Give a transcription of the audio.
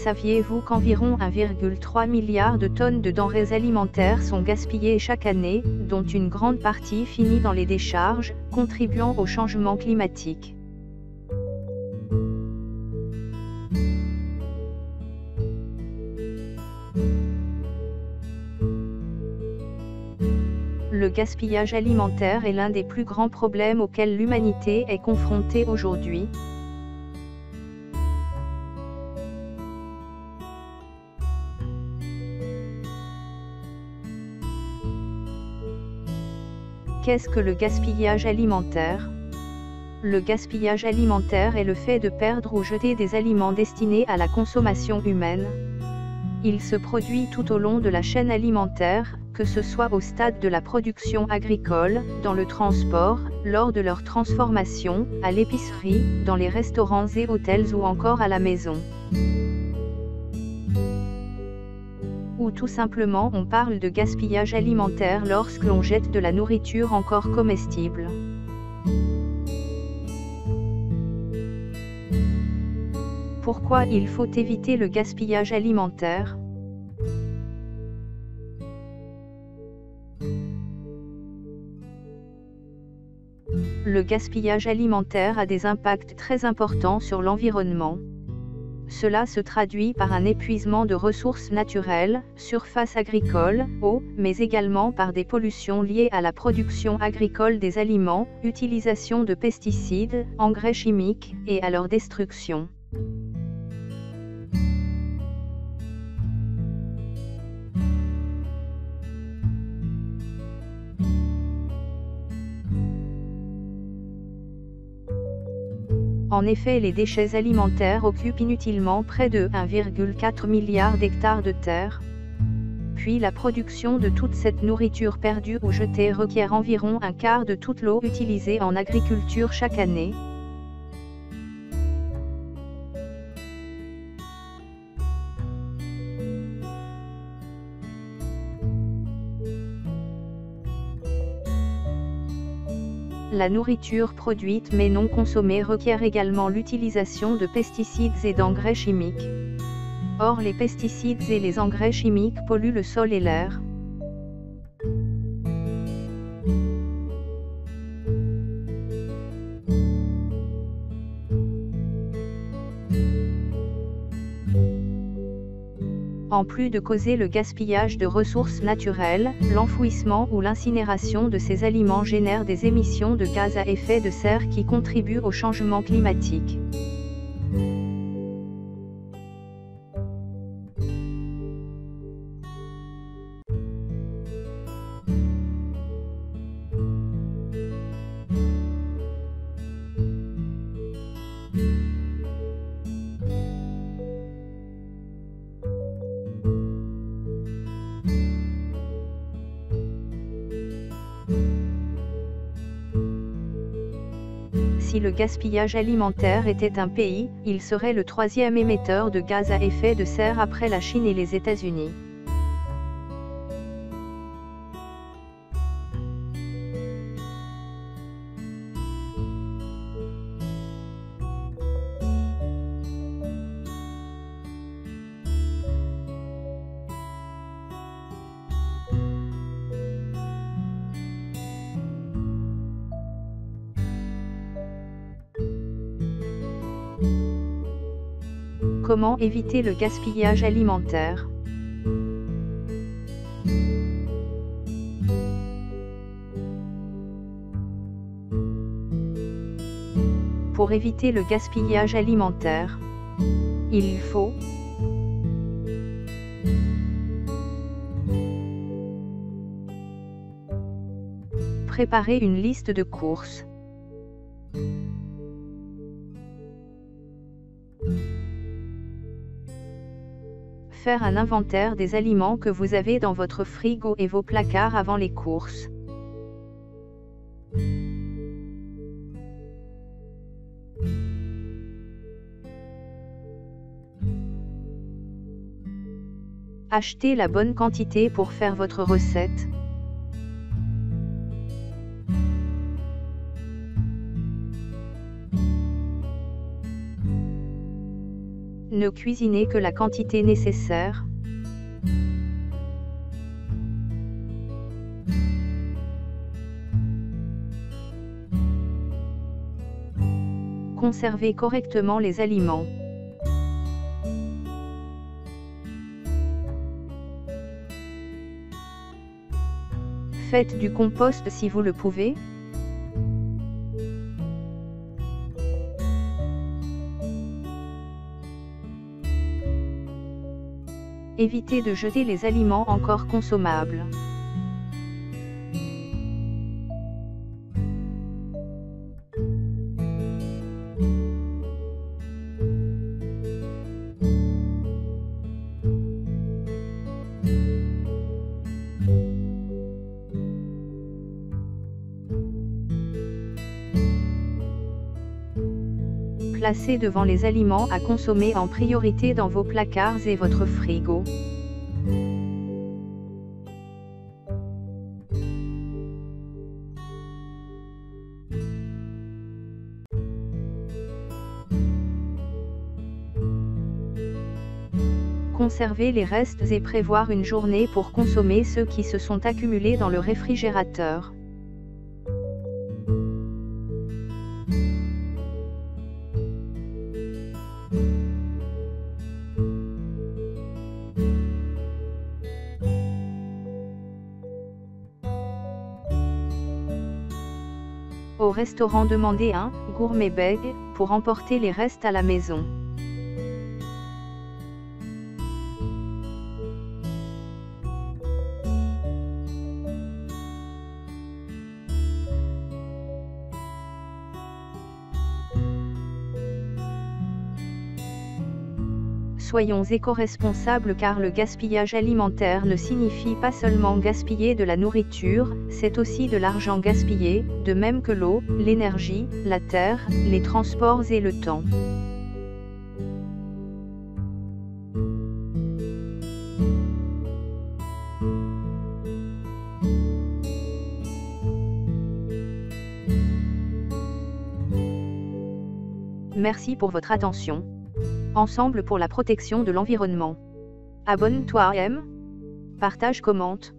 Saviez-vous qu'environ 1,3 milliard de tonnes de denrées alimentaires sont gaspillées chaque année, dont une grande partie finit dans les décharges, contribuant au changement climatique? Le gaspillage alimentaire est l'un des plus grands problèmes auxquels l'humanité est confrontée aujourd'hui. Qu'est-ce que le gaspillage alimentaire? Le gaspillage alimentaire est le fait de perdre ou jeter des aliments destinés à la consommation humaine. Il se produit tout au long de la chaîne alimentaire, que ce soit au stade de la production agricole, dans le transport, lors de leur transformation, à l'épicerie, dans les restaurants et hôtels ou encore à la maison. Ou tout simplement on parle de gaspillage alimentaire lorsque l'on jette de la nourriture encore comestible. Pourquoi il faut éviter le gaspillage alimentaire? Le gaspillage alimentaire a des impacts très importants sur l'environnement. Cela se traduit par un épuisement de ressources naturelles, surfaces agricoles, eau, mais également par des pollutions liées à la production agricole des aliments, utilisation de pesticides, engrais chimiques, et à leur destruction. En effet, les déchets alimentaires occupent inutilement près de 1,4 milliard d'hectares de terre. Puis la production de toute cette nourriture perdue ou jetée requiert environ un quart de toute l'eau utilisée en agriculture chaque année. La nourriture produite mais non consommée requiert également l'utilisation de pesticides et d'engrais chimiques. Or les pesticides et les engrais chimiques polluent le sol et l'air. En plus de causer le gaspillage de ressources naturelles, l'enfouissement ou l'incinération de ces aliments génère des émissions de gaz à effet de serre qui contribuent au changement climatique. Si le gaspillage alimentaire était un pays, il serait le troisième émetteur de gaz à effet de serre après la Chine et les États-Unis. Comment éviter le gaspillage alimentaire? Pour éviter le gaspillage alimentaire, il faut préparer une liste de courses. Faire un inventaire des aliments que vous avez dans votre frigo et vos placards avant les courses. Achetez la bonne quantité pour faire votre recette. Ne cuisinez que la quantité nécessaire. Conservez correctement les aliments. Faites du compost si vous le pouvez. Évitez de jeter les aliments encore consommables. Placez devant les aliments à consommer en priorité dans vos placards et votre frigo. Conservez les restes et prévoir une journée pour consommer ceux qui se sont accumulés dans le réfrigérateur. Au restaurant, demandez un « gourmet bag » pour emporter les restes à la maison. Soyons éco-responsables car le gaspillage alimentaire ne signifie pas seulement gaspiller de la nourriture, c'est aussi de l'argent gaspillé, de même que l'eau, l'énergie, la terre, les transports et le temps. Merci pour votre attention. Ensemble pour la protection de l'environnement. Abonne-toi, aime, partage, commente.